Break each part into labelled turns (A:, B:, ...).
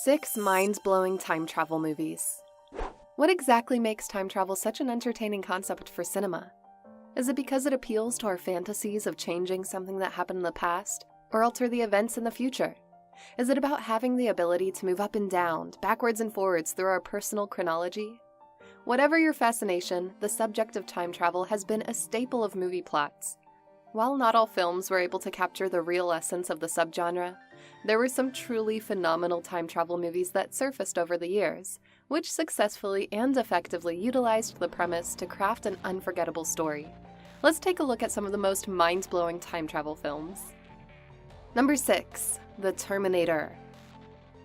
A: 6 mind-blowing time travel movies. What exactly makes time travel such an entertaining concept for cinema? Is it because it appeals to our fantasies of changing something that happened in the past, or alter the events in the future? Is it about having the ability to move up and down, backwards and forwards through our personal chronology? Whatever your fascination, the subject of time travel has been a staple of movie plots. While not all films were able to capture the real essence of the subgenre, there were some truly phenomenal time travel movies that surfaced over the years, which successfully and effectively utilized the premise to craft an unforgettable story. Let's take a look at some of the most mind-blowing time travel films. Number 6. The Terminator.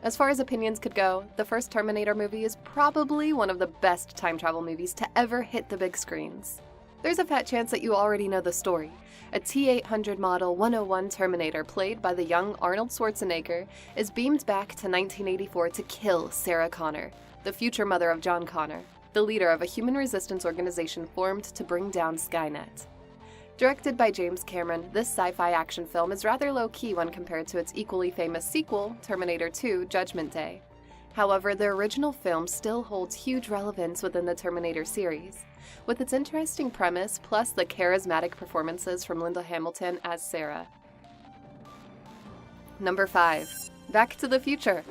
A: As far as opinions could go, the first Terminator movie is probably one of the best time travel movies to ever hit the big screens. There's a fat chance that you already know the story. A T-800 Model 101 Terminator, played by the young Arnold Schwarzenegger, is beamed back to 1984 to kill Sarah Connor, the future mother of John Connor, the leader of a human resistance organization formed to bring down Skynet. Directed by James Cameron, this sci-fi action film is rather low-key when compared to its equally famous sequel, Terminator 2: Judgment Day. However, the original film still holds huge relevance within the Terminator series, with its interesting premise plus the charismatic performances from Linda Hamilton as Sarah. Number 5. Back to the Future.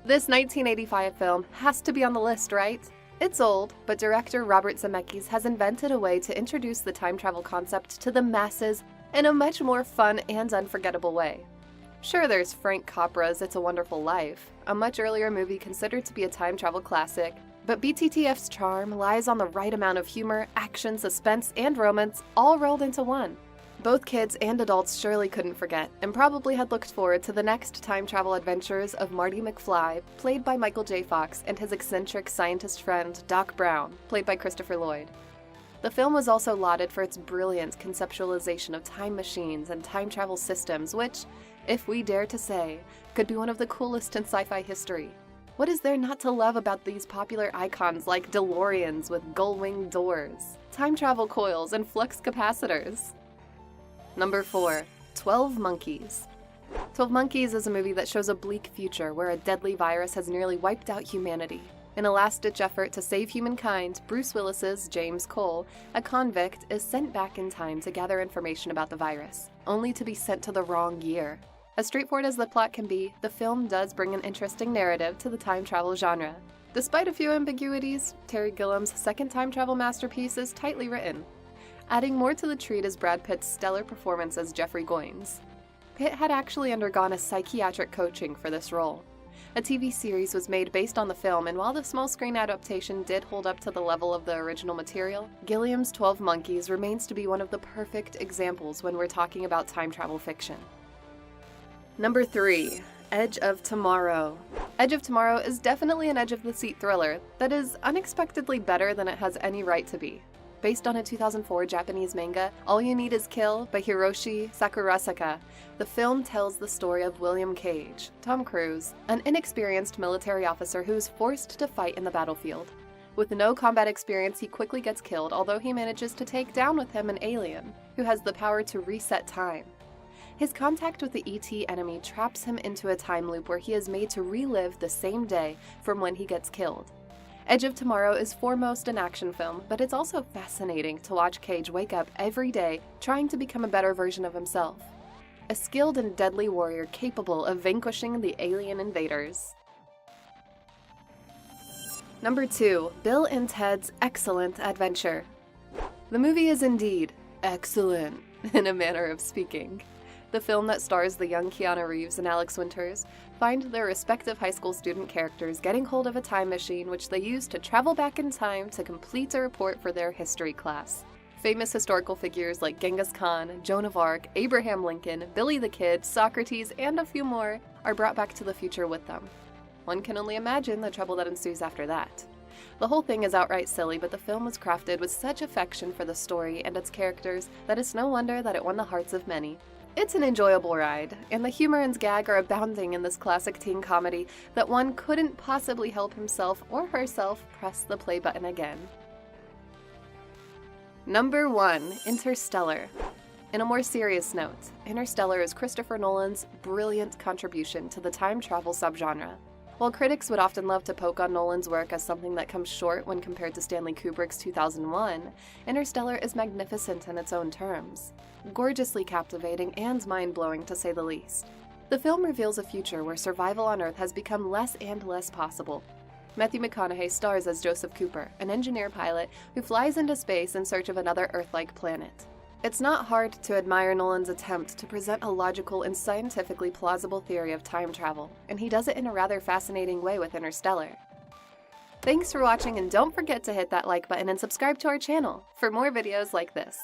A: This 1985 film has to be on the list, right? It's old, but director Robert Zemeckis has invented a way to introduce the time travel concept to the masses in a much more fun and unforgettable way. Sure, there's Frank Capra's It's a Wonderful Life, a much earlier movie considered to be a time travel classic, but BTTF's charm lies on the right amount of humor, action, suspense, and romance all rolled into one. Both kids and adults surely couldn't forget, and probably had looked forward to the next time travel adventures of Marty McFly, played by Michael J. Fox, and his eccentric scientist friend, Doc Brown, played by Christopher Lloyd. The film was also lauded for its brilliant conceptualization of time machines and time travel systems, which, if we dare to say, could be one of the coolest in sci-fi history. What is there not to love about these popular icons like DeLoreans with gull-winged doors, time travel coils, and flux capacitors? Number 4. 12 Monkeys. 12 Monkeys is a movie that shows a bleak future where a deadly virus has nearly wiped out humanity. In a last-ditch effort to save humankind, Bruce Willis's James Cole, a convict, is sent back in time to gather information about the virus, only to be sent to the wrong year. As straightforward as the plot can be, the film does bring an interesting narrative to the time travel genre. Despite a few ambiguities, Terry Gilliam's second time travel masterpiece is tightly written. Adding more to the treat is Brad Pitt's stellar performance as Jeffrey Goins. Pitt had actually undergone a psychiatric coaching for this role. A TV series was made based on the film, and while the small screen adaptation did hold up to the level of the original material, Gilliam's 12 Monkeys remains to be one of the perfect examples when we're talking about time travel fiction. Number 3. Edge of Tomorrow. Edge of Tomorrow is definitely an edge-of-the-seat thriller that is unexpectedly better than it has any right to be. Based on a 2004 Japanese manga, All You Need Is Kill by Hiroshi Sakurasaka, the film tells the story of William Cage, Tom Cruise, an inexperienced military officer who is forced to fight in the battlefield. With no combat experience, he quickly gets killed, although he manages to take down with him an alien, who has the power to reset time. His contact with the ET enemy traps him into a time loop where he is made to relive the same day from when he gets killed. Edge of Tomorrow is foremost an action film, but it's also fascinating to watch Cage wake up every day trying to become a better version of himself. A skilled and deadly warrior capable of vanquishing the alien invaders. Number 2. Bill and Ted's Excellent Adventure. The movie is indeed excellent, in a manner of speaking. The film that stars the young Keanu Reeves and Alex Winters find their respective high school student characters getting hold of a time machine which they use to travel back in time to complete a report for their history class. Famous historical figures like Genghis Khan, Joan of Arc, Abraham Lincoln, Billy the Kid, Socrates, and a few more are brought back to the future with them. One can only imagine the trouble that ensues after that. The whole thing is outright silly, but the film was crafted with such affection for the story and its characters that it's no wonder that it won the hearts of many. It's an enjoyable ride, and the humor and gag are abounding in this classic teen comedy that one couldn't possibly help himself or herself press the play button again. Number 1. Interstellar. In a more serious note, Interstellar is Christopher Nolan's brilliant contribution to the time travel subgenre. While critics would often love to poke on Nolan's work as something that comes short when compared to Stanley Kubrick's 2001, Interstellar is magnificent in its own terms. Gorgeously captivating and mind-blowing to say the least. The film reveals a future where survival on Earth has become less and less possible. Matthew McConaughey stars as Joseph Cooper, an engineer pilot who flies into space in search of another Earth-like planet. It's not hard to admire Nolan's attempt to present a logical and scientifically plausible theory of time travel, and he does it in a rather fascinating way with Interstellar. Thanks for watching, and don't forget to hit that like button and subscribe to our channel for more videos like this.